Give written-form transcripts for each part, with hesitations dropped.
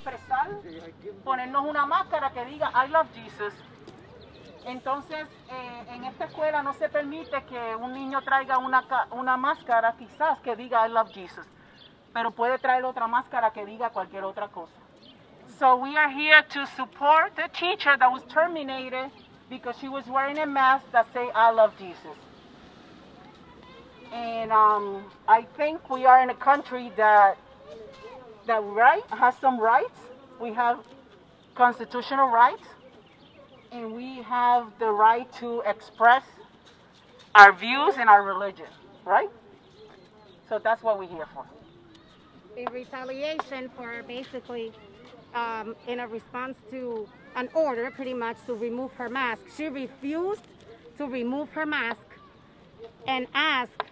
expresar, ponernos una máscara que diga I love Jesus. Entonces, en esta escuela no se permite que un niño traiga una máscara quizás que diga I love Jesus, pero puede traer otra máscara que diga cualquier otra cosa. So we are here to support the teacher that was terminated because she was wearing a mask that say I love Jesus. And I think we are in a country that has some rights. We have constitutional rights. And we have the right to express our views and our religion, right? So that's what we're here for. In retaliation for basically, in a response to an order pretty much to remove her mask, she refused to remove her mask and asked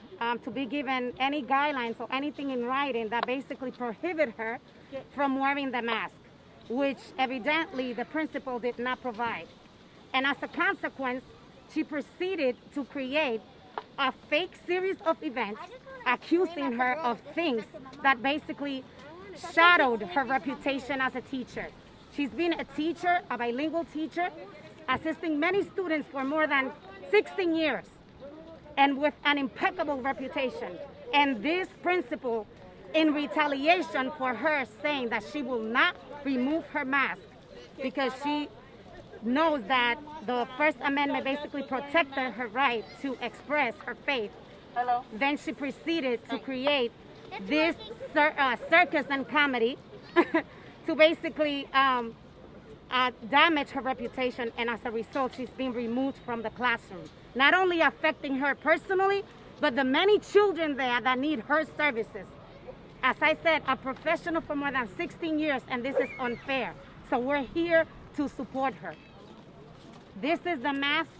to be given any guidelines or anything in writing that basically prohibit her from wearing the mask, which evidently the principal did not provide. And as a consequence, she proceeded to create a fake series of events accusing her of things that basically shadowed her reputation as a teacher. She's been a teacher, a bilingual teacher, assisting many students for more than 16 years and with an impeccable reputation. And this principal, in retaliation for her saying that she will not remove her mask because she knows that the First Amendment basically protected her right to express her faith. Hello. Then she proceeded to create this circus and comedy to basically damage her reputation, and as a result, she's been removed from the classroom. Not only affecting her personally, but the many children there that need her services. As I said, a professional for more than 16 years, and this is unfair. So we're here to support her. This is the mask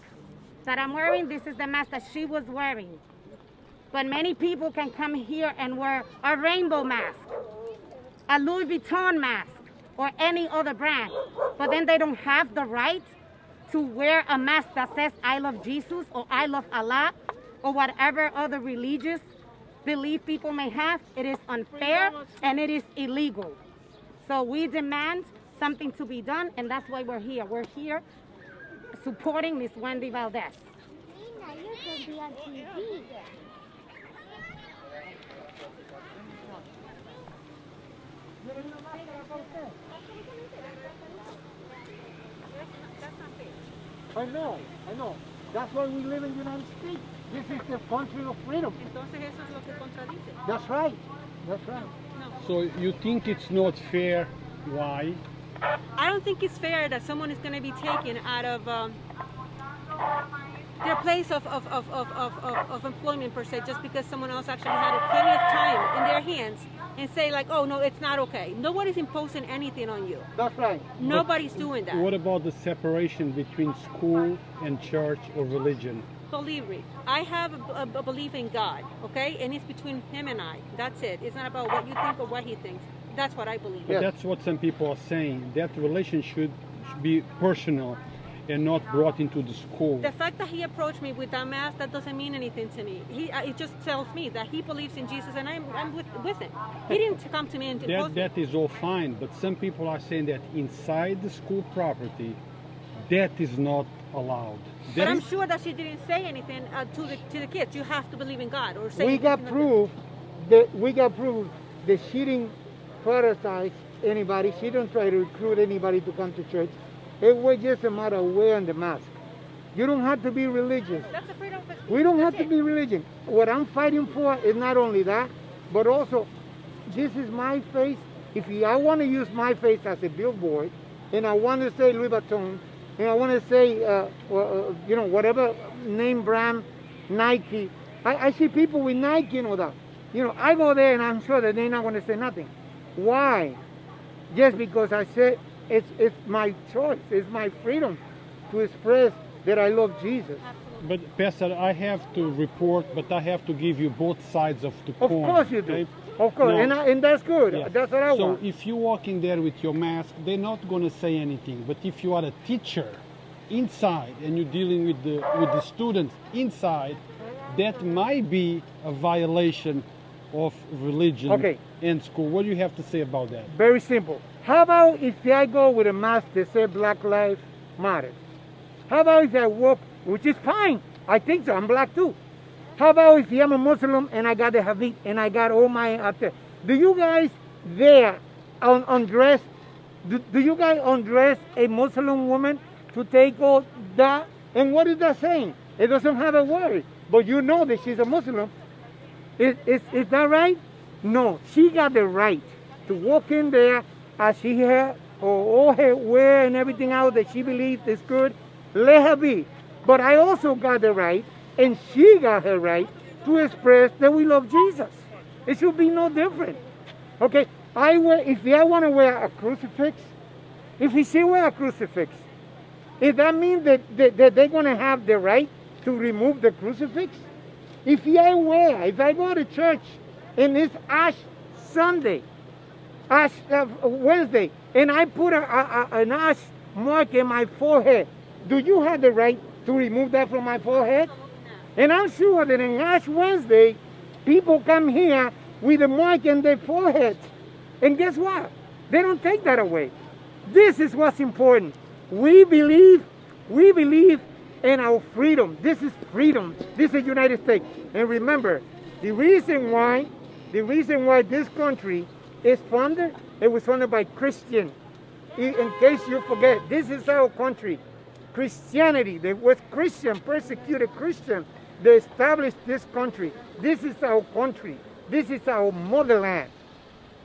that I'm wearing. This is the mask that she was wearing. But many people can come here and wear a rainbow mask, a Louis Vuitton mask, or any other brand. But then they don't have the right to wear a mask that says I love Jesus or I love Allah or whatever other religious belief people may have. It is unfair and it is illegal. So we demand something to be done, and that's why we're here. We're here supporting Miss Wendy Valdez. Nina, you're going to be on TV. I know. That's why we live in the United States. This is the country of freedom. Entonces eso es lo que contradice. That's right. So you think it's not fair? Why? I don't think it's fair that someone is going to be taken out of their place of employment per se, just because someone else actually had plenty of time in their hands and say like, oh no, it's not okay. Nobody's imposing anything on you. That's right. Nobody's doing that. What about the separation between school and church or religion? Believe me, I have a belief in God, okay? And it's between him and I. That's it. It's not about what you think or what he thinks. That's what I believe. But that's what some people are saying. That relationship should be personal and not brought into the school. The fact that he approached me with that mask, that doesn't mean anything to me. It just tells me that he believes in Jesus, and I'm with him. He didn't come to me and impose That is all fine, but some people are saying that inside the school property, that is not allowed. But I'm sure that she didn't say anything to the kids. You have to believe in God, or say. We got proof that she didn't criticize anybody. She didn't try to recruit anybody to come to church. It was just a matter of wearing the mask. You don't have to be religious. That's a freedom of speech. We don't have to be religious. What I'm fighting for is not only that, but also this is my face. If I want to use my face as a billboard, and I want to say Louis Vuitton, and I want to say, whatever name brand, Nike. I see people with Nike and all that. I go there and I'm sure that they're not going to say nothing. Why? Just because I said it's my choice, it's my freedom to express that I love Jesus. But Pastor, I have to report, but I have to give you both sides of the coin. Of course you do. Okay? Of course, Now, and that's good. yeah. That's what I want. So if you're walking there with your mask, they're not going to say anything. But if you are a teacher inside and you're dealing with the students inside, that might be a violation of religion and school. What do you have to say about that? Very simple. How about if I go with a mask that says Black Lives Matter? How about if I walk, which is fine, I think so, I'm black too. How about if I'm a Muslim and I got the habit and I got all my do you guys there undress? Do you guys undress a Muslim woman to take all that? And what is that saying? It doesn't have a word, but you know that she's a Muslim. Is that right? No, she got the right to walk in there as she had all her wear and everything else that she believes is good. Let her be. But I also got the right, and she got her right, to express that we love Jesus. It should be no different. Okay, if I want to wear a crucifix, if she wear a crucifix, does that mean that they're going to have the right to remove the crucifix? If I go to church and it's Ash Sunday, Ash Wednesday, and I put an ash mark in my forehead, do you have the right to remove that from my forehead? And I'm sure that in Ash Wednesday, people come here with a mark in their forehead. And guess what? They don't take that away. This is what's important. We believe in our freedom. This is freedom. This is United States. And remember, the reason why this country is funded, it was funded by Christians. In case you forget, this is our country. Christianity, there was Christian, persecuted Christian, they established this country. This is our country. This is our motherland.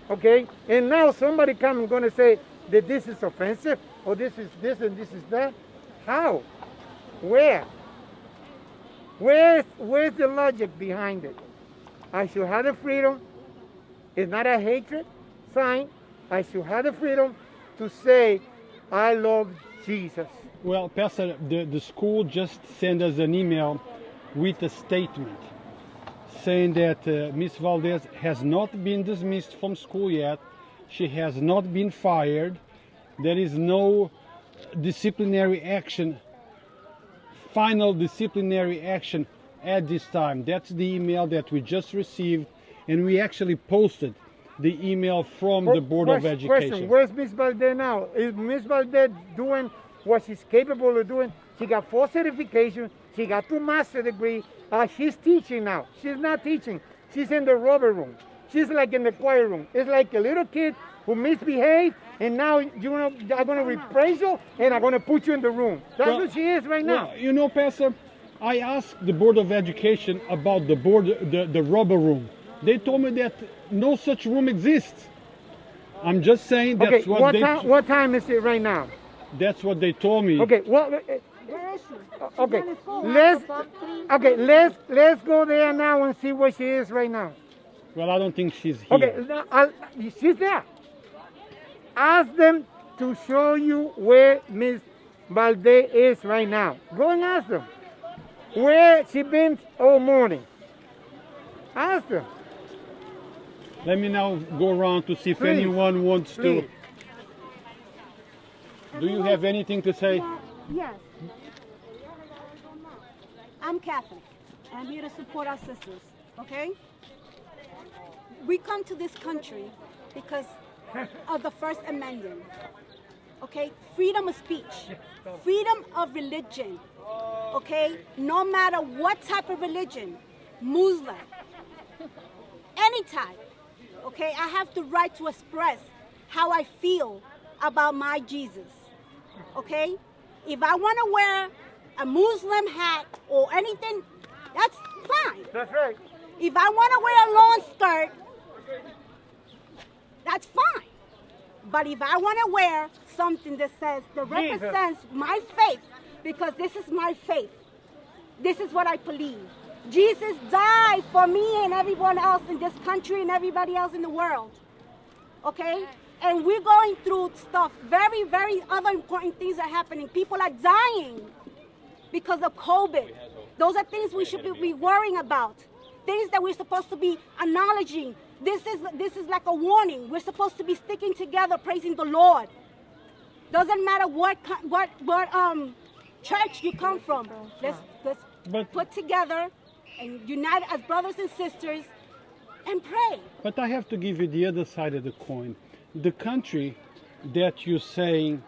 Okay? And now somebody come and going to say that this is offensive, or this is this and this is that. How? Where? Where's the logic behind it? I should have the freedom. It's not a hatred sign. I should have the freedom to say, I love Jesus. Well, Pastor, the school just sent us an email with a statement saying that Miss Valdez has not been dismissed from school yet. She has not been fired. There is no disciplinary action, final disciplinary action at this time. That's the email that we just received, and we actually posted the email from the Board of Education. Question, where's Miss Valdez now? Is Miss Valdez doing what she's capable of doing? She got 4 certifications. She got 2 master's degrees. She's teaching now. She's not teaching. She's in the rubber room. She's like in the choir room. It's like a little kid who misbehaved, and now I'm going to reprise you, and I'm going to put you in the room. That's what she is right now. Well, you know, Pastor, I asked the Board of Education about the rubber room. They told me that no such room exists. I'm just saying that's what time is it right now? That's what they told me. Okay, well, okay, let's go there now and see where she is right now. Well, I don't think she's here. Okay, she's there. Ask them to show you where Miss Valdez is right now. Go and ask them where she been all morning. Ask them. Let me now go around to see if anyone wants to. Do you have anything to say? Yes. I'm Catholic. I'm here to support our sisters, okay? We come to this country because of the First Amendment, okay? Freedom of speech, freedom of religion, okay? No matter what type of religion, Muslim, any type, okay? I have the right to express how I feel about my Jesus, okay? If I want to wear a Muslim hat or anything, that's fine. That's right. If I want to wear a long skirt, that's fine. But if I want to wear something that represents my faith, because this is my faith, this is what I believe. Jesus died for me and everyone else in this country and everybody else in the world. Okay? And we're going through stuff, very, very other important things are happening. People are dying because of COVID. Those are things we should be worrying about. Things that we're supposed to be acknowledging. This is like a warning. We're supposed to be sticking together, praising the Lord. Doesn't matter what church you come from. Let's put together and unite as brothers and sisters and pray. But I have to give you the other side of the coin. The country that you're saying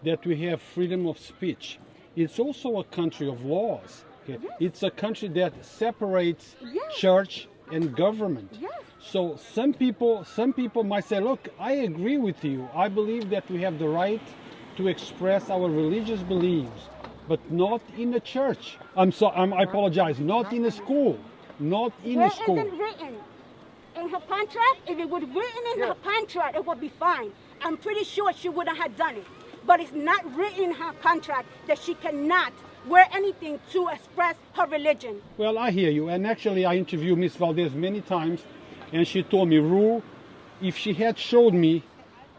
that we have freedom of speech. It's also a country of laws. Okay? Yes. It's a country that separates Yes. church and government. Yes. So some people might say, look, I agree with you. I believe that we have the right to express our religious beliefs, but not in a church. I apologize, not in a school. Not in Where a school. isn't written in her contract? If it was written in her contract, it would be fine. I'm pretty sure she wouldn't have done it. But it's not written in her contract that she cannot wear anything to express her religion. Well, I hear you. And actually, I interviewed Miss Valdez many times, and she told me, Rue, if she had showed me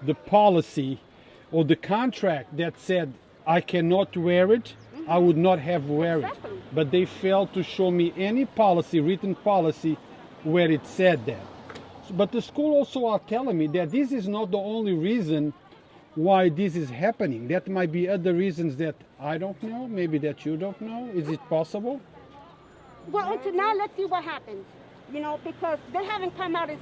the policy or the contract that said I cannot wear it, I would not have wear it. Exactly. But they failed to show me any policy, written policy, where it said that. But the school also are telling me that this is not the only reason why this is happening. That might be other reasons that I don't know, maybe that you don't know. Is it possible? Well, until now, let's see what happens. You know, because they haven't come out and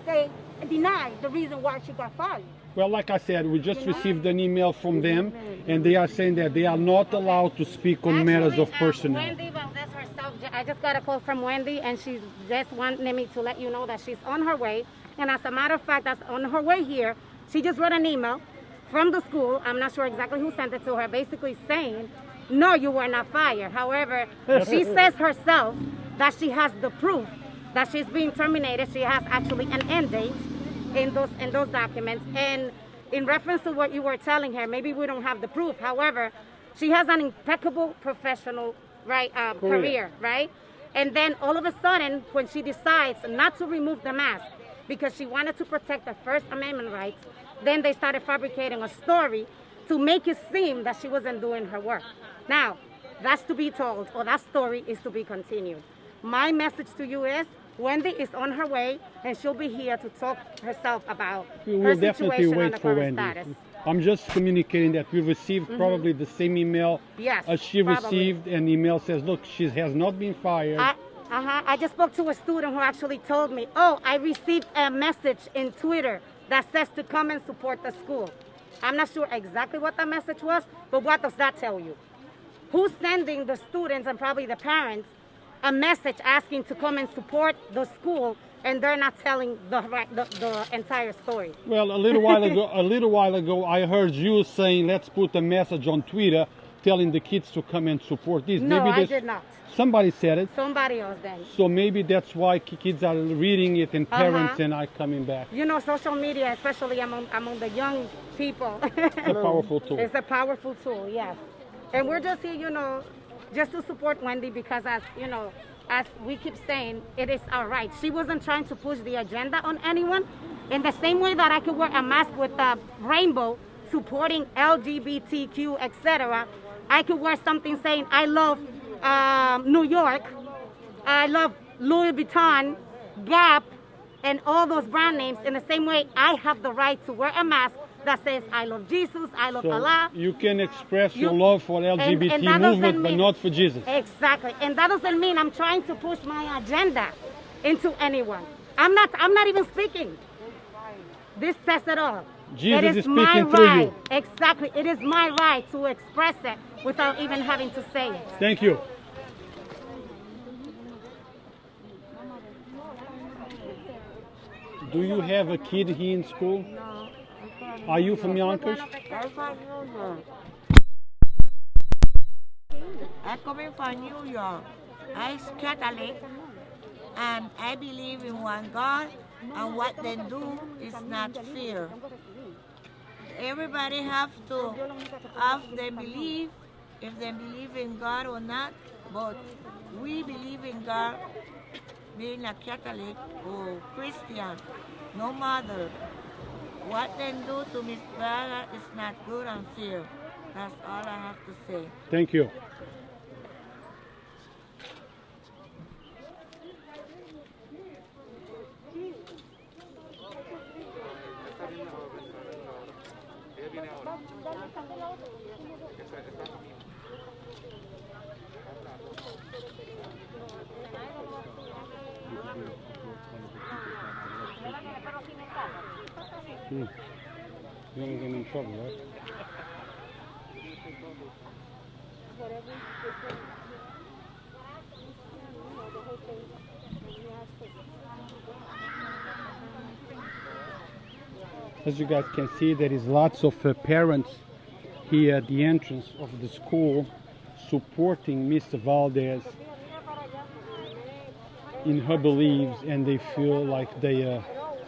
deny the reason why she got fired. Well, like I said, we just received an email from them, and they are saying that they are not allowed to speak on matters of personnel. Wendy Valdez herself, I just got a call from Wendy, and she just wanted me to let you know that she's on her way. And as a matter of fact, that's on her way here. She just wrote an email from the school. I'm not sure exactly who sent it to her, basically saying, no, you were not fired. However, she says herself that she has the proof that she's being terminated. She has actually an end date in those documents. And in reference to what you were telling her, maybe we don't have the proof. However, she has an impeccable professional career, right? And then all of a sudden, when she decides not to remove the mask because she wanted to protect the First Amendment rights, then they started fabricating a story to make it seem that she wasn't doing her work. Now, that's to be told, or that story is to be continued. My message to you is, Wendy is on her way, and she'll be here to talk herself about We her will definitely situation and wait the for current Wendy. status. I'm just communicating that we received probably the same email Yes, as she probably. received. An email says, look, she has not been fired. I just spoke to a student who actually told me, oh, I received a message in Twitter that says to come and support the school. I'm not sure exactly what the message was, but what does that tell you? Who's sending the students and probably the parents a message asking to come and support the school, and they're not telling the entire story? Well, a little while ago, I heard you saying, let's put a message on Twitter telling the kids to come and support this. No, maybe I did not. Somebody said it. Somebody else then. So maybe that's why kids are reading it and parents and are coming back. You know, social media, especially among the young people, It's a powerful tool. it's a powerful tool, yes. And we're just here, you know, just to support Wendy because, as you know, as we keep saying, it is our right. She wasn't trying to push the agenda on anyone. In the same way that I could wear a mask with a rainbow supporting LGBTQ, etc., I could wear something saying, I love New York, I love Louis Vuitton, Gap, and all those brand names. In the same way, I have the right to wear a mask that says, I love Jesus, I love Allah. You can express your love for LGBT and that movement, doesn't but mean- not for Jesus. Exactly. And that doesn't mean I'm trying to push my agenda into anyone. I'm not even speaking. This says it all. Jesus it is my speaking through right. you. Exactly. It is my right to express it without even having to say it. Thank you. Do you have a kid here in school? No. Are you from Yonkers? I'm from New York. I'm coming from New York. I'm Catholic, and I believe in one God, and what they do is not fair. Everybody have to have their belief, if they believe in God or not, but we believe in God, being a Catholic or Christian, no matter. What they do to Miss Valdez is not good and fair. That's all I have to say. Thank you. You're gonna get me in trouble, right? As you guys can see, there is lots of parents here at the entrance of the school supporting Miss Valdez in her beliefs, and they feel like the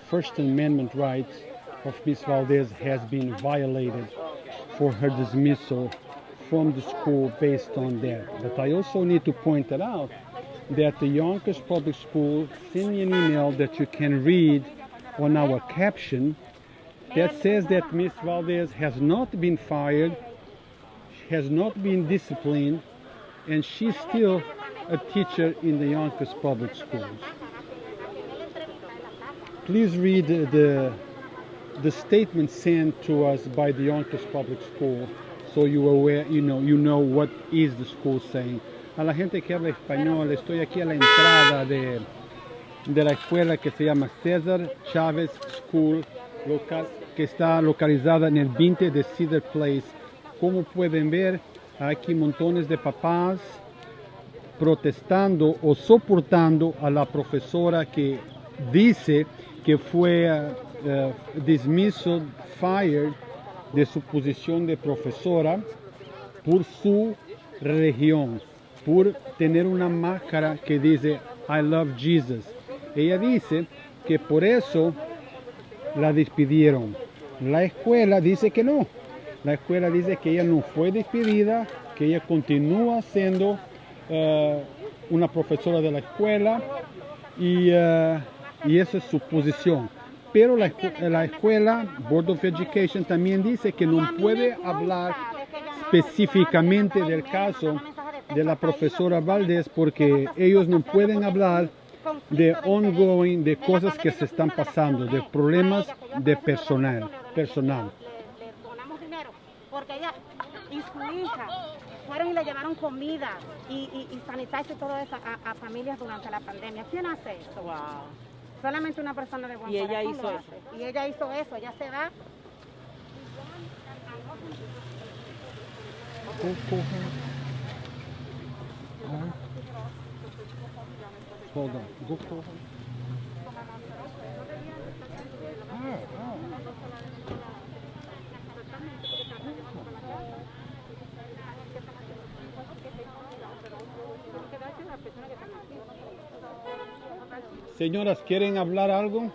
First Amendment rights of Miss Valdez has been violated for her dismissal from the school based on that. But I also need to point it out that the Yonkers Public School sent me an email that you can read on our caption that says that Miss Valdez has not been fired, has not been disciplined, and she's still a teacher in the Yonkers Public Schools. Please read the statement sent to us by the Yonkers Public School, so you are aware, you know what is the school saying. A la gente que habla español, estoy aquí a la entrada de la escuela que se llama Cedar, Chavez School, que está localizada en el 20 de Cedar Place. Como pueden ver, aquí montones de papás protestando o soportando a la profesora que dice que fue dismissed, fired de su posición de profesora por su religión, por tener una máscara que dice I love Jesus. Ella dice que por eso la despidieron. La escuela dice que no. La escuela dice que ella no fue despedida, que ella continúa siendo una profesora de la escuela y esa es su posición. Pero la escuela, Board of Education, también dice que no puede hablar específicamente del caso de la profesora Valdez porque ellos no pueden hablar de ongoing, de cosas que se están pasando, de problemas de personal. Le donamos dinero porque ella y su hija fueron y le llevaron comida y sanitizer y todo eso a familias durante la pandemia. ¿Quién hace eso? Wow. Solamente una persona de buen Y ella corazón hizo lo eso. hace. Y ella hizo eso, ella se da. Hold on. Go call her. Señoras, ¿quieren hablar algo?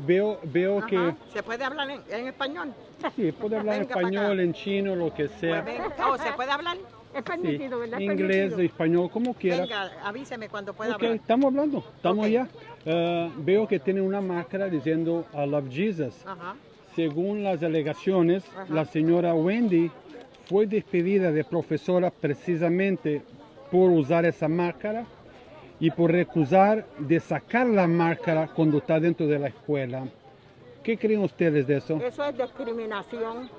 Veo que ¿Se puede hablar en español? sí, puede hablar en Venga para español, acá. en chino, lo que sea. ¿Se puede hablar? Es Sí, permitido, ¿verdad? Es inglés, permitido. español, como quiera. Venga, avíseme cuando pueda Ok, hablar. estamos hablando, estamos Ok. ya. Veo que tiene una máscara diciendo I love Jesus. Ajá. Según las alegaciones, Ajá. la señora Wendy fue despedida de profesora precisamente por usar esa máscara y por recusar de sacar la máscara cuando está dentro de la escuela. ¿Qué creen ustedes de eso? Eso es discriminación.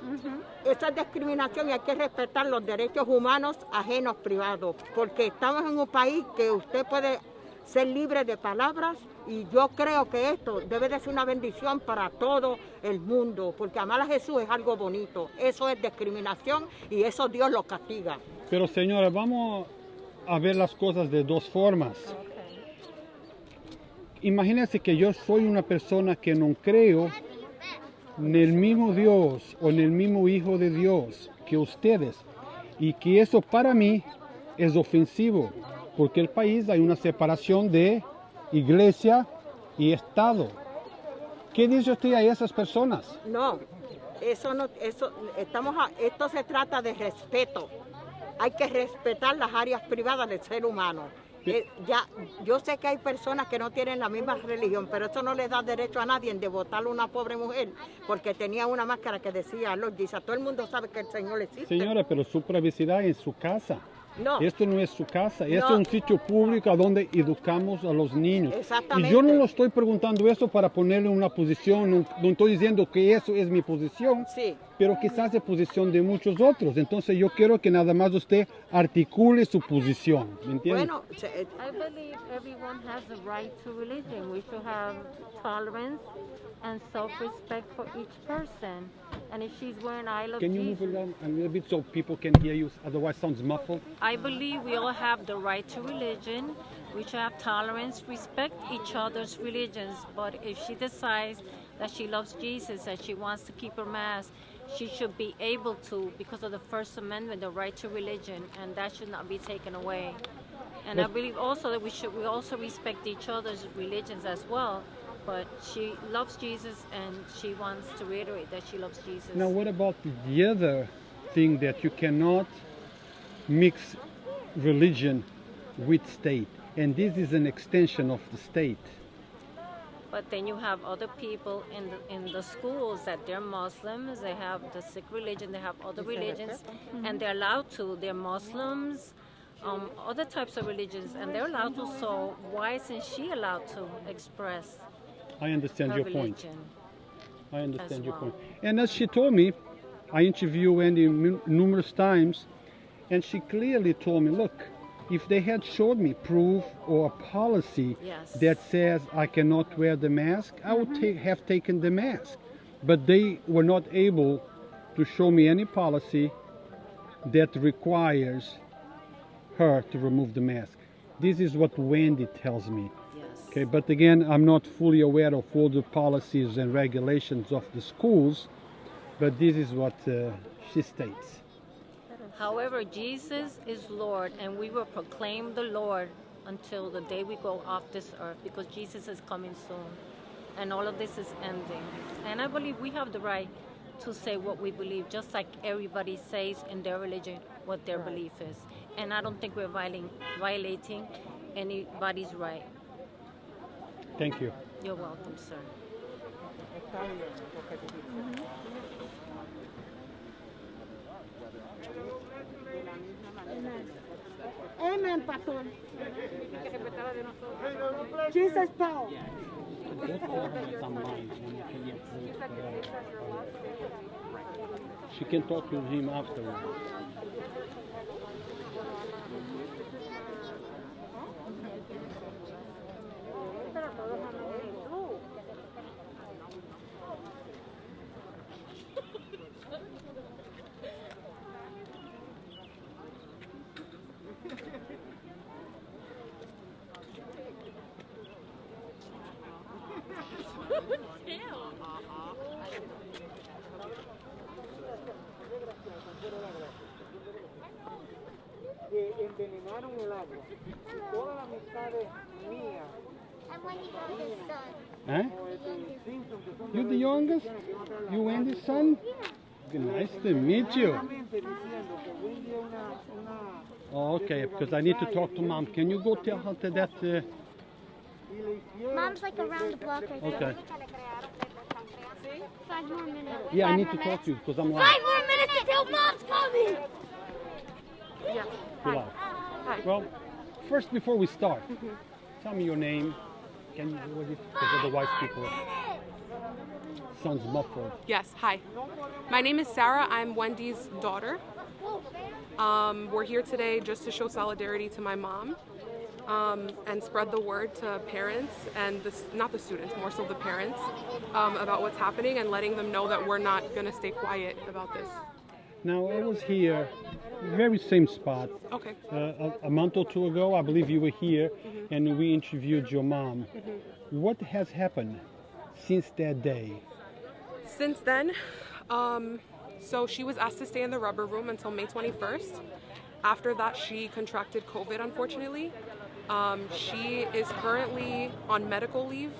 Eso es discriminación y hay que respetar los derechos humanos ajenos privados, porque estamos en un país que usted puede ser libre de palabras y yo creo que esto debe de ser una bendición para todo el mundo, porque amar a Jesús es algo bonito. Eso es discriminación y eso Dios lo castiga. Pero señora, vamos a ver las cosas de dos formas. Imagínense que yo soy una persona que no creo en el mismo Dios o en el mismo Hijo de Dios que ustedes y que eso para mí es ofensivo porque en el país hay una separación de iglesia y Estado. ¿Qué dice usted a esas personas? No, eso no, esto se trata de respeto. Hay que respetar las áreas privadas del ser humano. Yo sé que hay personas que no tienen la misma religión, pero eso no le da derecho a nadie de votarle a una pobre mujer porque tenía una máscara que decía Lord Jesus. Todo el mundo sabe que el Señor existe. Señora, pero su privacidad es su casa. No. Esto no es su casa, esto No. es un sitio público a donde educamos a los niños. Exactamente. Y yo no lo estoy preguntando eso para ponerle una posición, no estoy diciendo que eso es mi posición. Sí. pero quizás es posición de muchos otros. Entonces yo quiero que nada más usted articule su posición, ¿me entiende? Bueno, I believe everyone has the right to religion. We should have tolerance and self-respect for each person. And if she's wearing I love Can you Jesus, move it down a little bit so people can hear you, otherwise it sounds muffled? I believe we all have the right to religion. We should have tolerance, respect each other's religions. But if she decides that she loves Jesus, that she wants to keep her mass, she should be able to, because of the First Amendment, the right to religion, and that should not be taken away. And I believe also that we also respect each other's religions as well. But she loves Jesus, and she wants to reiterate that she loves Jesus. Now what about the other thing that you cannot mix religion with state? And this is an extension of the state. But then you have other people in the schools that they're Muslims, they have the Sikh religion, they have other religions, and they're allowed to. They're Muslims, other types of religions, and they're allowed to. So why isn't she allowed to express I understand her your point. religion? I understand your well. point. And as she told me, I interviewed Wendy numerous times, and she clearly told me, look, if they had showed me proof or a policy Yes. that says I cannot wear the mask, I would have taken the mask. But they were not able to show me any policy that requires her to remove the mask. This is what Wendy tells me. Yes. Okay, but again, I'm not fully aware of all the policies and regulations of the schools, but this is what she states. However, Jesus is Lord, and we will proclaim the Lord until the day we go off this earth, because Jesus is coming soon, and all of this is ending. And I believe we have the right to say what we believe, just like everybody says in their religion what their belief is. And I don't think we're violating anybody's right. Thank you. You're welcome, sir. Amen, Pastor. Jesus power. She can talk to him afterwards. Que envenenaron el agua. Toda la amistad mía. I'm Wendy Valdez's son. Huh? You the youngest? You Wendy's son? Nice to meet you. Oh, okay, because I need to talk to Mom. Can you go tell her that? Mom's like around the block right Okay. there. 5 more minutes. Yeah, I 5 need more to talk minutes. to you because I'm 5 live. more minutes until Mom's coming. You're live. Well, first, before we start, tell me your name. Can you do it? Because otherwise people sounds muffled. Yes, hi. My name is Sarah. I'm Wendy's daughter. We're here today just to show solidarity to my mom and spread the word to parents and not the students, more so the parents, about what's happening and letting them know that we're not going to stay quiet about this. Now, I was here, very same spot, Okay. a month or two ago. I believe you were here, and we interviewed your mom. What has happened since that day? Since then, so she was asked to stay in the rubber room until May 21st. After that, she contracted COVID, unfortunately. She is currently on medical leave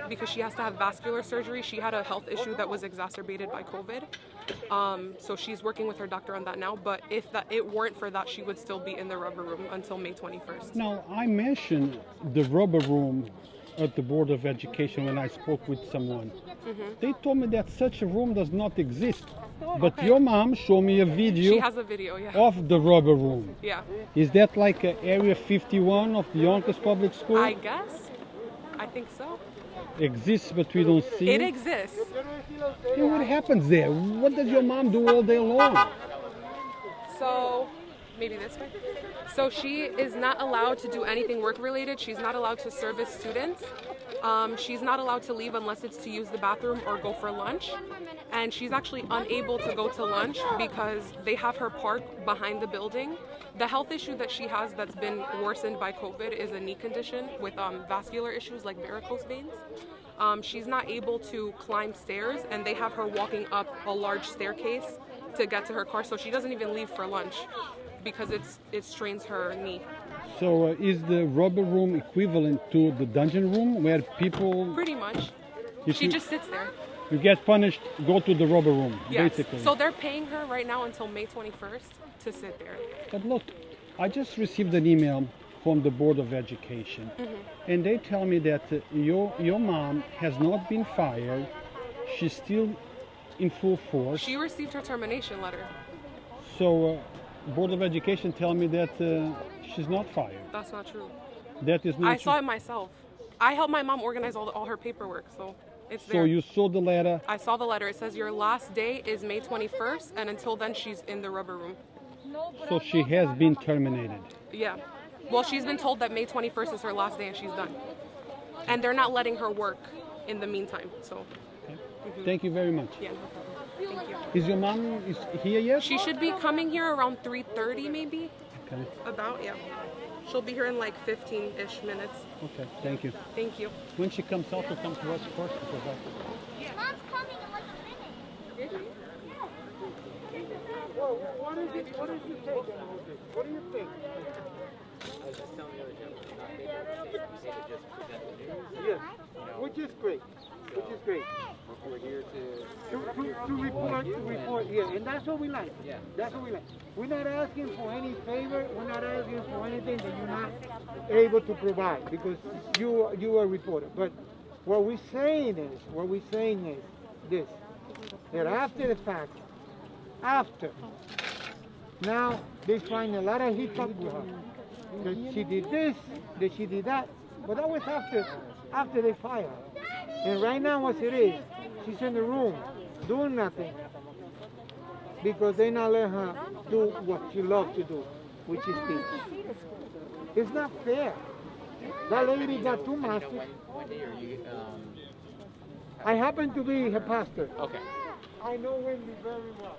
because she has to have vascular surgery. She had a health issue that was exacerbated by COVID. So she's working with her doctor on that now, but if it weren't for that, she would still be in the rubber room until May 21st. Now, I mentioned the rubber room at the Board of Education when I spoke with someone. They told me that such a room does not exist. But your mom showed me a video She has a video, yeah. of the rubber room. Yeah, Is that like Area 51 of the Yonkers Public School? I guess. I think so. exists but we don't see It it? exists. Yeah, what happens there? What does your mom do all day long? So, maybe this way. So she is not allowed to do anything work related. She's not allowed to service students. She's not allowed to leave unless it's to use the bathroom or go for lunch. And she's actually unable to go to lunch because they have her parked behind the building. The health issue that she has that's been worsened by COVID is a knee condition with vascular issues like varicose veins. She's not able to climb stairs, and they have her walking up a large staircase to get to her car, so she doesn't even leave for lunch because it strains her knee. So is the rubber room equivalent to the dungeon room where people, Pretty much. if She you, just sits there. you get punished, go to the rubber room, Yes. basically? So they're paying her right now until May 21st to sit there. But look, I just received an email from the Board of Education, and they tell me that your mom has not been fired. She's still in full force. She received her termination letter. So Board of Education tell me that she's not fired. That's not true. That is not I saw true. it myself. I helped my mom organize all her paperwork, so it's So there. you saw the letter. I saw the letter. It says your last day is May 21st, and until then she's in the rubber room. So she has been terminated. Yeah. Well, she's been told that May 21st is her last day and she's done. And they're not letting her work in the meantime, so. Thank you very much. Yeah, no problem. Thank you. Is your mom is here yet? She should be coming here around 3:30 maybe. Okay. About, yeah. She'll be here in like 15-ish minutes. Okay. Thank you. Thank you. When she comes out, she'll come to us first because Mom's coming in like a minute. Well, what is it? What is your take? What do you think? I was just telling the other gentleman, not maybe we could just present the news. Yes, which is great. Which is great. We're here to report, yeah, and that's what we like. Yeah. That's what we like. We're not asking for any favor. We're not asking for anything that you're not able to provide because you are a reporter. But what we're saying is this: that after the fact, now they find a lot of hiccup with her. That she did this, that she did that, but that was after they fired her. And right now, what it is, she's in the room doing nothing because they not let her do what she loves to do, which is teach. It's not fair. That lady got 2 masters. Wendy, are you? I happen to be her pastor. Okay. I know Wendy very well.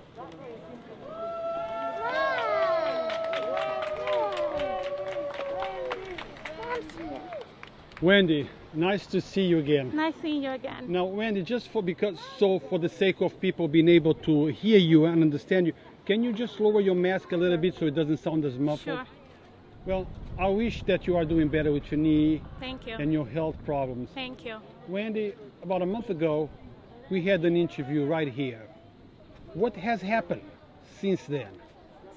Wendy, nice to see you again. Nice seeing you again. Now, Wendy, just for the sake of people being able to hear you and understand you, can you just lower your mask a little bit so it doesn't sound as muffled? Sure. Well, I wish that you are doing better with your knee Thank you. and your health problems. Thank you. Wendy, about a month ago, we had an interview right here. What has happened since then?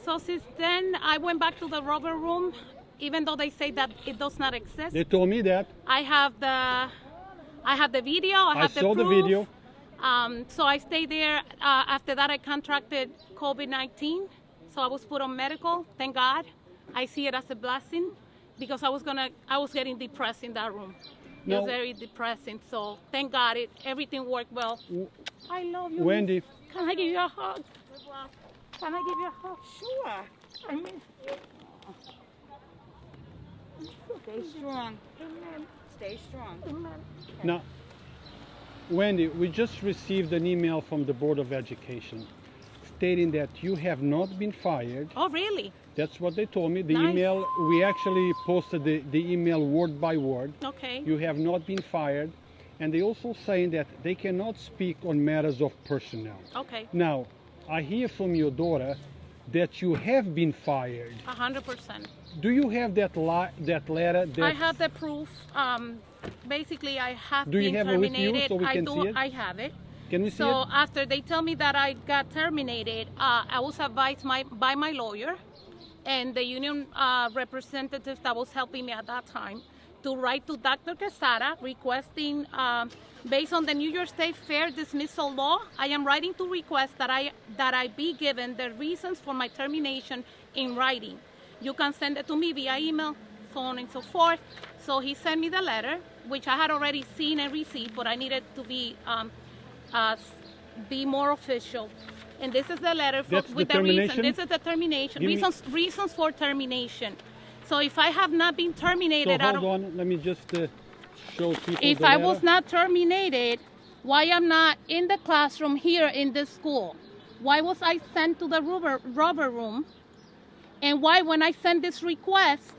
So since then, I went back to the rubber room, even though they say that it does not exist. They told me that. I have the video. I have the saw proof. the video. So I stayed there. After that, I contracted COVID-19. So I was put on medical. Thank God. I see it as a blessing because I was getting depressed in that room. It No. was very depressing. So thank God everything worked well. I love you. Wendy. Can I give you a hug? Can I give you a hug? Sure. I mean, stay strong. Stay strong. Now, Wendy, we just received an email from the Board of Education stating that you have not been fired. Oh, really? That's what they told me. The Nice. email, we actually posted the email word by word. Okay. You have not been fired. And they also saying that they cannot speak on matters of personnel. Okay. Now, I hear from your daughter that you have been fired. 100%. Do you have that letter? I have the proof. Basically, I have Do you been have it with terminated. you so we I can do. see it? I have it. Can we see So it? after they tell me that I got terminated, I was advised by my lawyer and the union representative that was helping me at that time to write to Dr. Quesada requesting, based on the New York State Fair dismissal law, I am writing to request that I be given the reasons for my termination in writing. You can send it to me via email, so on and so forth. So he sent me the letter, which I had already seen and received, but I needed to be more official. And this is the letter with the reason. This is the termination. Reasons for termination. So if I have not been terminated, so hold on. Let me just show people. If I was not terminated, why I'm not in the classroom here in this school? Why was I sent to the rubber room? And why, when I sent this request,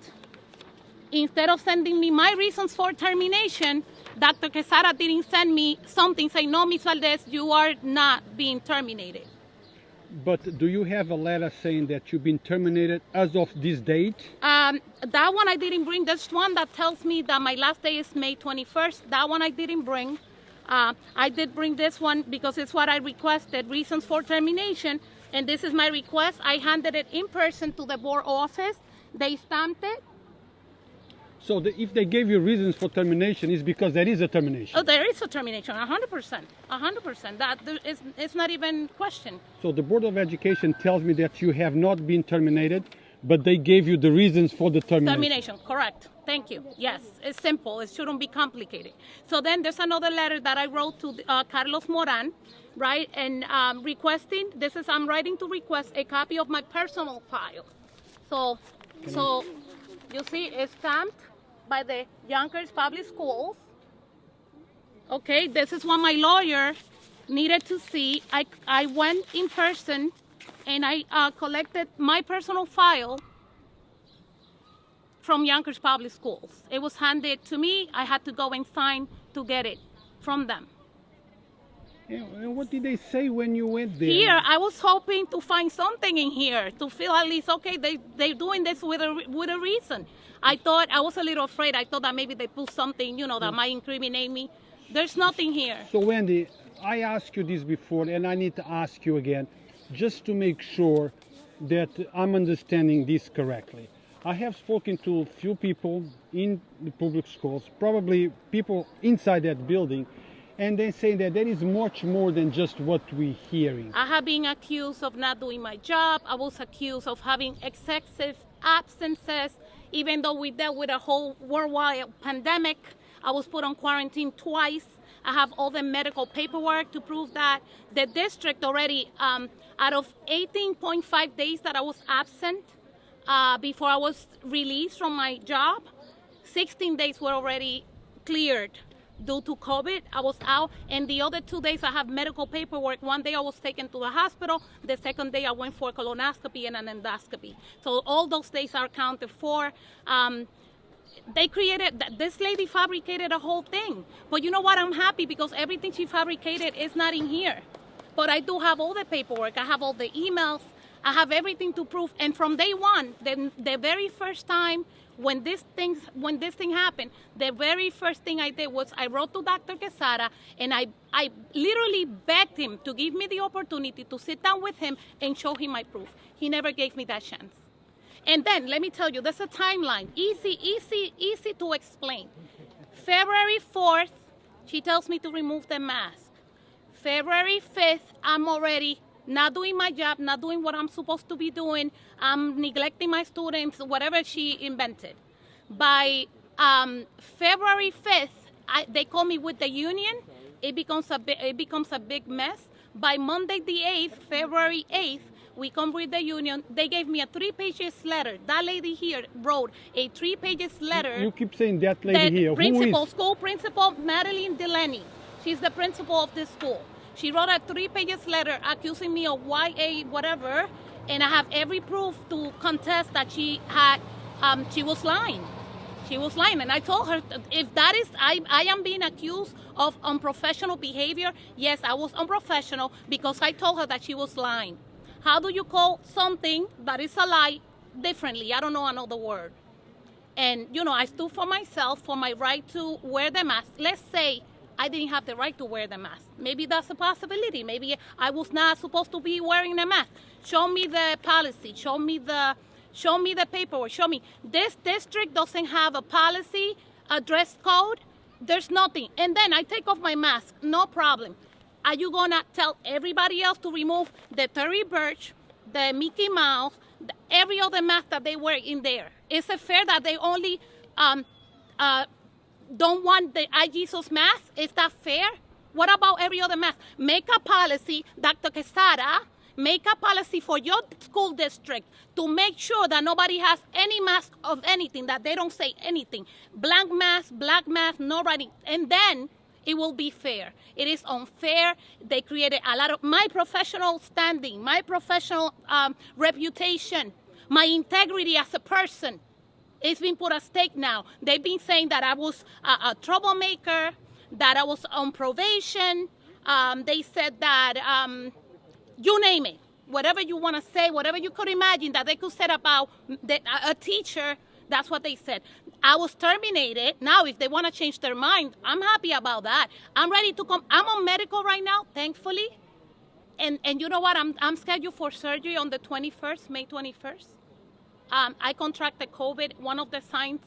instead of sending me my reasons for termination, Dr. Quesada didn't send me something saying, no, Ms. Valdez, you are not being terminated. But do you have a letter saying that you've been terminated as of this date? That one I didn't bring. There's one that tells me that my last day is May 21st. That one I didn't bring. I did bring this one because it's what I requested, reasons for termination. And this is my request. I handed it in person to the board office. They stamped it. So if they gave you reasons for termination, it's because there is a termination. Oh, there is a termination, 100%. 100%. That it's not even questioned. So the Board of Education tells me that you have not been terminated, but they gave you the reasons for the termination. Termination, correct. Thank you. Yes, it's simple. It shouldn't be complicated. So then there's another letter that I wrote to Carlos Moran, right? And requesting, I'm writing to request a copy of my personal file. So you see, it's stamped by the Yonkers Public Schools. Okay, this is what my lawyer needed to see. I went in person and I collected my personal file from Yonkers Public Schools. It was handed to me. I had to go and sign to get it from them. And what did they say when you went there? Here, I was hoping to find something in here to feel at least, okay, they're doing this with a reason. I was a little afraid. I thought that maybe they put something, that might incriminate me. There's nothing here. So Wendy, I asked you this before and I need to ask you again, just to make sure that I'm understanding this correctly. I have spoken to a few people in the public schools, probably people inside that building, and they say that there is much more than just what we're hearing. I have been accused of not doing my job. I was accused of having excessive absences. Even though we dealt with a whole worldwide pandemic, I was put on quarantine twice. I have all the medical paperwork to prove that. The district already, out of 18.5 days that I was absent before I was released from my job, 16 days were already cleared due to COVID. I was out, and the other 2 days I have medical paperwork. One day I was taken to the hospital. The second day I went for a colonoscopy and an endoscopy. So all those days are counted for. This lady fabricated a whole thing. But you know what? I'm happy because everything she fabricated is not in here. But I do have all the paperwork. I have all the emails. I have everything to prove. And from day one, the very first time when this thing happened, the very first thing I did was I wrote to Dr. Quesada and I literally begged him to give me the opportunity to sit down with him and show him my proof. He never gave me that chance. And then, let me tell you, there's a timeline. Easy to explain. February 4th, she tells me to remove the mask. February 5th, I'm already not doing my job, not doing what I'm supposed to be doing. I'm neglecting my students, whatever she invented. By February 5th, they call me with the union. It becomes a big mess. By Monday the 8th, February 8th, we come with the union. They gave me a 3-page letter. That lady here wrote a 3-page letter. You keep saying that lady here. Principal, school principal, Madeline Delaney. She's the principal of this school. She wrote a 3-page letter accusing me of YA whatever, and I have every proof to contest that she was lying. She was lying, and I told her, if that is, I am being accused of unprofessional behavior. Yes, I was unprofessional because I told her that she was lying. How do you call something that is a lie differently? I don't know another word. And, I stood for myself, for my right to wear the mask. Let's say I didn't have the right to wear the mask. Maybe that's a possibility. Maybe I was not supposed to be wearing a mask. Show me the policy. Show me the paperwork. Show me. This district doesn't have a policy, a dress code. There's nothing. And then I take off my mask. No problem. Are you going to tell everybody else to remove the Terry Birch, the Mickey Mouse, every other mask that they wear in there? Is it fair that they only don't want the iJesus mask? Is that fair? What about every other mask? Make a policy, Dr. Quesada, make a policy for your school district to make sure that nobody has any mask of anything, that they don't say anything. Blank mask, black mask, no writing. And then it will be fair. It is unfair. They created a lot of my professional standing, my professional reputation, my integrity as a person. It's been put at stake now. They've been saying that I was a troublemaker, that I was on probation. They said that, you name it, whatever you want to say, whatever you could imagine that they could say about a teacher, that's what they said. I was terminated. Now, if they want to change their mind, I'm happy about that. I'm ready to come. I'm on medical right now, thankfully. And you know what? I'm scheduled for surgery on the 21st, May 21st. I contracted COVID. One of the signs,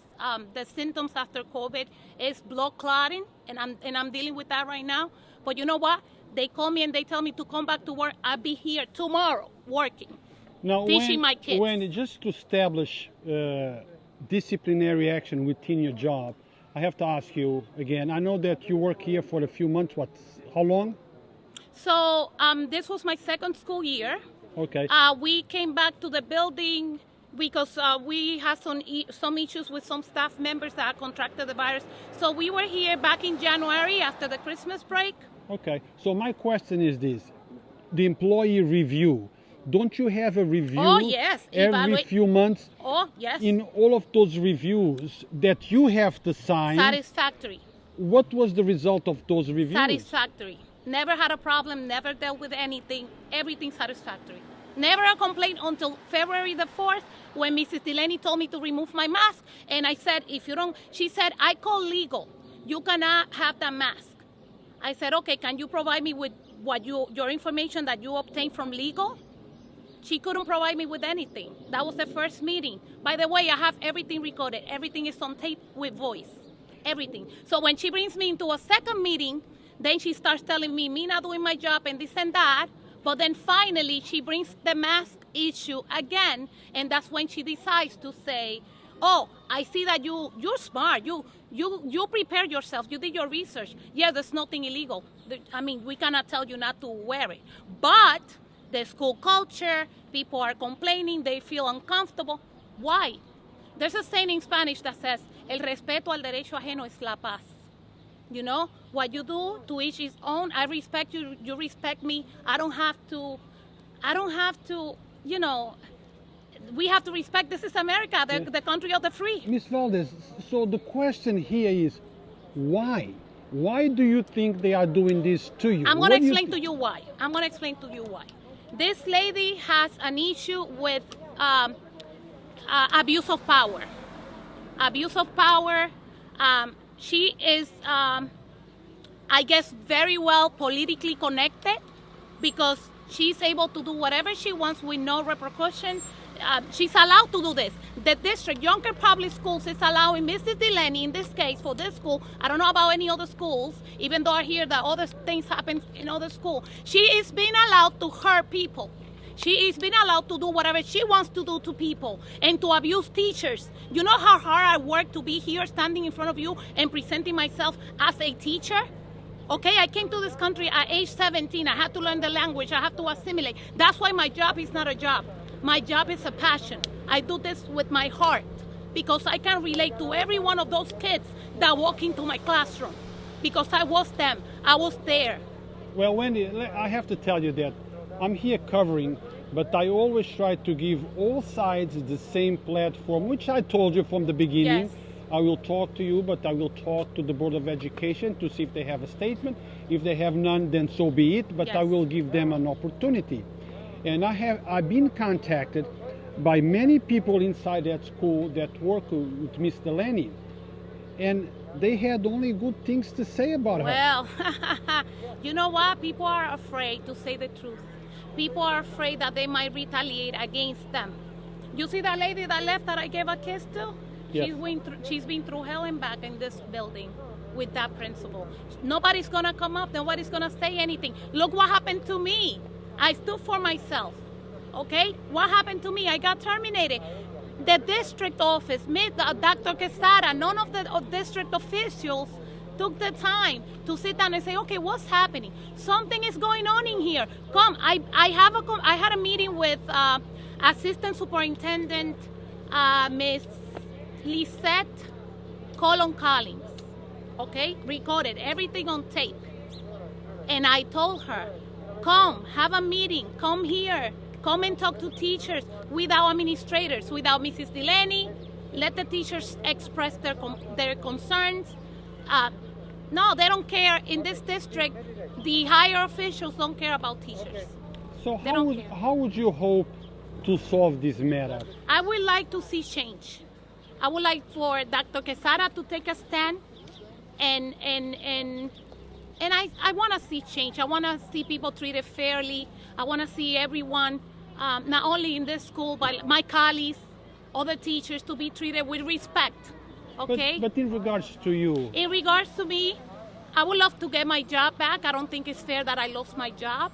the symptoms after COVID is blood clotting, and I'm dealing with that right now. But you know what? They call me and they tell me to come back to work. I'll be here tomorrow working, now, teaching my kids. When just to establish disciplinary action within your job, I have to ask you again. I know that you work here for a few months. How long? So this was my second school year. Okay. We came back to the building because we had some issues with some staff members that contracted the virus. So we were here back in January after the Christmas break. Okay. So my question is this: the employee review. Don't you have a review every few months? Oh, yes. In all of those reviews that you have to sign. Satisfactory. What was the result of those reviews? Satisfactory. Never had a problem, never dealt with anything. Everything satisfactory. Never a complaint until February the 4th when Mrs. Delaney told me to remove my mask. And I said, if you don't, she said, I call legal. You cannot have that mask. I said, okay, can you provide me with your information that you obtained from legal? She couldn't provide me with anything. That was the first meeting. By the way, I have everything recorded. Everything is on tape with voice. Everything. So when she brings me into a second meeting, then she starts telling me not doing my job and this and that. But then finally, she brings the mask issue again. And that's when she decides to say, oh, I see that you're smart. You prepared yourself. You did your research. Yeah, there's nothing illegal. I mean, we cannot tell you not to wear it. But the school culture, people are complaining, they feel uncomfortable. Why? There's a saying in Spanish that says, el respeto al derecho ajeno es la paz. You know, what you do, to each his own. I respect you, you respect me. I don't have to, you know, we have to respect, this is America, the country of the free. Ms. Valdez, so the question here is, why? Why do you think they are doing this to you? I'm going to explain to you why. This lady has an issue with abuse of power. Abuse of power. She is, I guess, very well politically connected because she's able to do whatever she wants with no repercussion. She's allowed to do this. The district, Yonkers Public Schools, is allowing Mrs. Delaney, in this case, for this school. I don't know about any other schools, even though I hear that other things happen in other schools. She is being allowed to hurt people. She is being allowed to do whatever she wants to do to people and to abuse teachers. You know how hard I work to be here standing in front of you and presenting myself as a teacher? Okay, I came to this country at age 17. I had to learn the language. I have to assimilate. That's why my job is not a job. My job is a passion. I do this with my heart because I can relate to every one of those kids that walk into my classroom because I was them. I was there. Well, Wendy, I have to tell you that I'm here covering, but I always try to give all sides the same platform, which I told you from the beginning. Yes. I will talk to you, but I will talk to the Board of Education to see if they have a statement. If they have none, then so be it, but yes. I will give them an opportunity. And I've been contacted by many people inside that school that work with Miss Delaney, and they had only good things to say about her. Well, you know what? People are afraid to say the truth. People are afraid that they might retaliate against them. You see that lady that left that I gave a kiss to? Yes. She's been through hell and back in this building with that principal. Nobody's going to come up. Nobody's going to say anything. Look what happened to me. I stood for myself. Okay? What happened to me? I got terminated. The district office, Dr. Quesada, none of the district officials took the time to sit down and say, okay, what's happening? Something is going on in here. Come, I had a meeting with Assistant Superintendent Miss Lisette Collins, okay? Recorded everything on tape. And I told her, come, have a meeting, come here, come and talk to teachers with our administrators, without Mrs. Delaney. Let the teachers express their concerns. No, they don't care. In this district, the higher officials don't care about teachers. So how would you hope to solve this matter? I would like to see change. I would like for Dr. Quesada to take a stand, and I want to see change. I want to see people treated fairly. I want to see everyone, not only in this school, but my colleagues, other teachers, to be treated with respect. Okay? But in regards to you? In regards to me, I would love to get my job back. I don't think it's fair that I lost my job.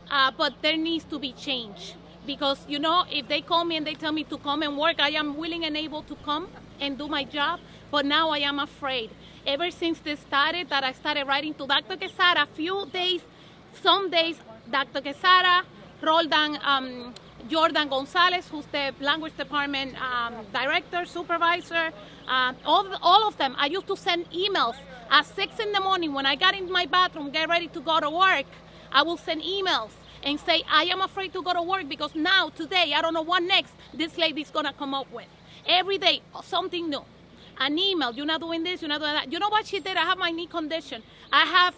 But there needs to be change. Because, you know, if they call me and they tell me to come and work, I am willing and able to come and do my job. But now I am afraid. Ever since this started, that I started writing to Dr. Quesada, some days, Dr. Quesada, Roldan, Jordan Gonzalez, who's the language department director, supervisor, all of them. I used to send emails at 6 in the morning when I got in my bathroom, get ready to go to work. I will send emails and say, I am afraid to go to work because now, today, I don't know what next this lady's gonna come up with. Every day, something new. An email, you're not doing this, you're not doing that. You know what she did? I have my knee condition. I have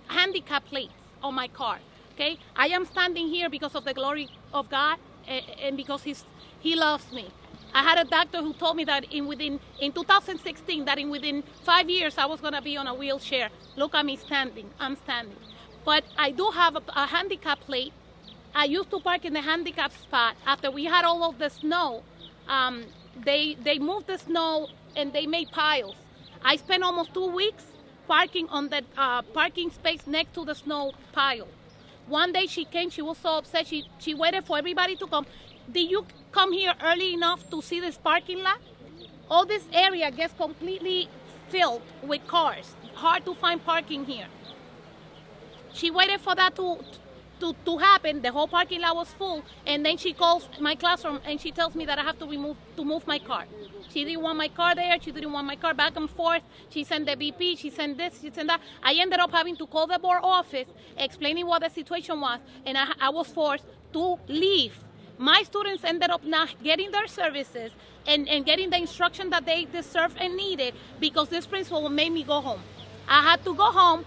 handicap plates on my car, okay? I am standing here because of the glory of God and because He loves me. I had a doctor who told me that in 2016, that within 5 years, I was gonna be on a wheelchair. Look at me standing, I'm standing. But I do have a handicap plate. I used to park in the handicap spot. After we had all of the snow, they moved the snow and they made piles. I spent almost 2 weeks parking on the parking space next to the snow pile. One day she came, she was so upset, she waited for everybody to come. Did you come here early enough to see this parking lot? All this area gets completely filled with cars. Hard to find parking here. She waited for that to happen. The whole parking lot was full, and then she calls my classroom and she tells me that I have to move my car. She didn't want my car there. She didn't want my car, back and forth. She sent the BP. She sent this. She sent that. I ended up having to call the board office, explaining what the situation was, and I was forced to leave. My students ended up not getting their services and getting the instruction that they deserved and needed because this principal made me go home. I had to go home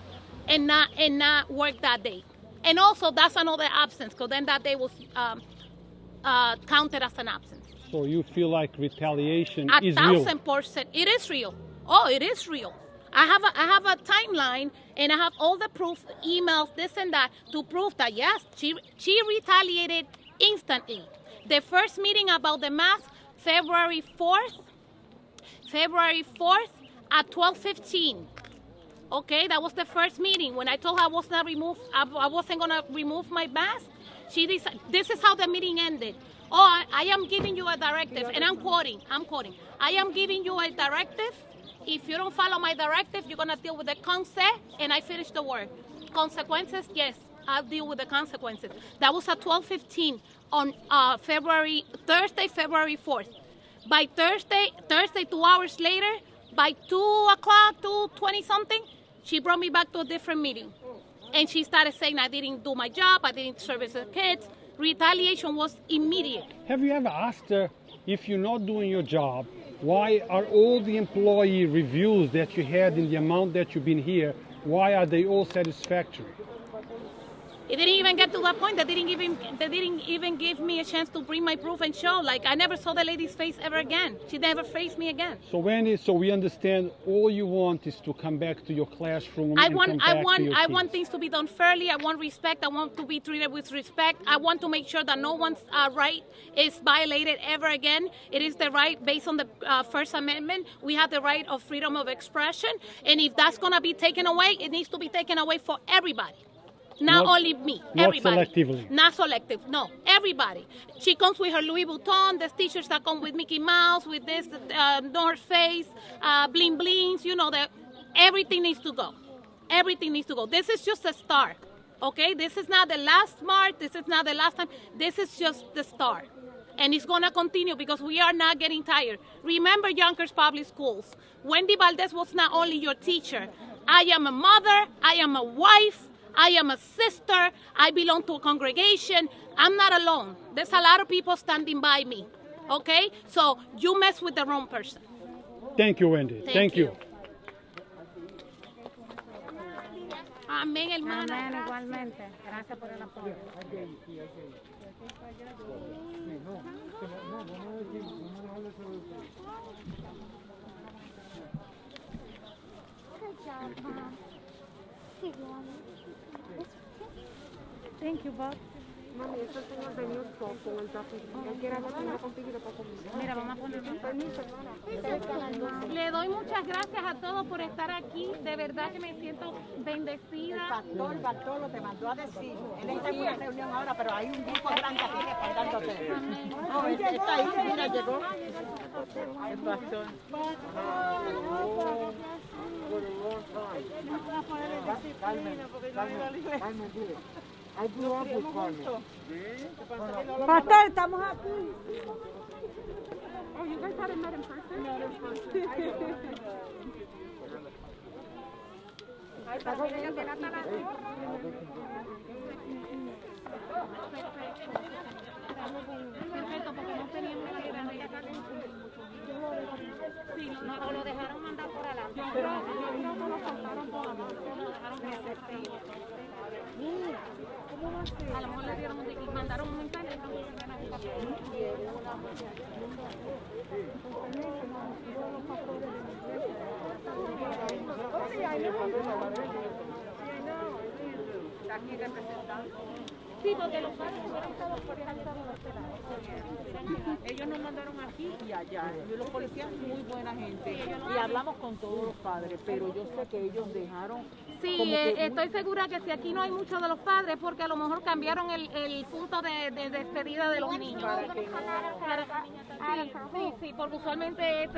and not work that day. And also, that's another absence, because then that day was counted as an absence. So you feel like retaliation is real? 1,000%. It is real. Oh, it is real. I have a timeline, and I have all the proof, emails, this and that, to prove that, yes, she retaliated instantly. The first meeting about the mask, February 4th at 12:15. Okay, that was the first meeting. When I told her I wasn't gonna remove my mask, she decided, this is how the meeting ended. Oh, I am giving you a directive, and I'm quoting. I am giving you a directive. If you don't follow my directive, you're gonna deal with the consequences, and I finished the work. Consequences, yes, I'll deal with the consequences. That was at 12:15 on Thursday, February 4th. By Thursday, 2 hours later, by 2 o'clock, 2:20 something, she brought me back to a different meeting. And she started saying I didn't do my job, I didn't service the kids. Retaliation was immediate. Have you ever asked her, if you're not doing your job, why are all the employee reviews that you had in the amount that you've been here, why are they all satisfactory? It didn't even get to that point. They didn't even give me a chance to bring my proof and show. Like, I never saw the lady's face ever again. She never faced me again. So Wendy, so we understand all you want is to come back to your classroom. I want things to be done fairly. I want respect. I want to be treated with respect. I want to make sure that no one's right is violated ever again. It is the right based on the First Amendment. We have the right of freedom of expression. And if that's going to be taken away, it needs to be taken away for everybody. Not only me, not everybody. selectively. Not selective, no, everybody. She comes with her Louis Vuitton, there's t-shirts that come with Mickey Mouse, with this North Face, bling blings, you know, that everything needs to go. Everything needs to go. This is just a start, okay? This is not the last mark, this is not the last time, this is just the start. And it's gonna continue because we are not getting tired. Remember Yonkers Public Schools. Wendy Valdez was not only your teacher. I am a mother, I am a wife, I am a sister, I belong to a congregation. I'm not alone. There's a lot of people standing by me, okay? So you mess with the wrong person. Thank you, Wendy. Thank you. Amén, hermana. Amén, igualmente. Gracias por el apoyo. Thank you, Bob. Mami, este señor de News con el tráfico. Él quiere hablar primero contigo y después conmigo. Mira, vamos a ponerlo. Permiso, hermana. Le doy muchas gracias a todos por estar aquí. De verdad que me siento bendecida. El pastor te mandó a decir. Él está en una reunión ahora, pero hay un grupo grande aquí respaldándote. No, él está ahí, mira, llegó. El pastor. Carmen, dile. I grew up with Carmen. Pastor, estamos aquí. Oh, you guys hadn't met in person? Not in person. Perfecto, porque no teníamos que ir a sí, no, lo dejaron mandar por adelante. Pero yo creo que lo faltaron todavía. A lo mejor le dieron mandaron un mensaje. Aquí representando. Sí, porque los padres fueron todos por el estado de Ellos nos mandaron aquí y allá. Y los policías muy buena gente. Y hablamos con todos los padres, pero yo sé que ellos dejaron. Sí, estoy segura que si aquí no hay muchos de los padres, porque a lo mejor cambiaron el punto de despedida de los niños. Para que no. Sí, porque usualmente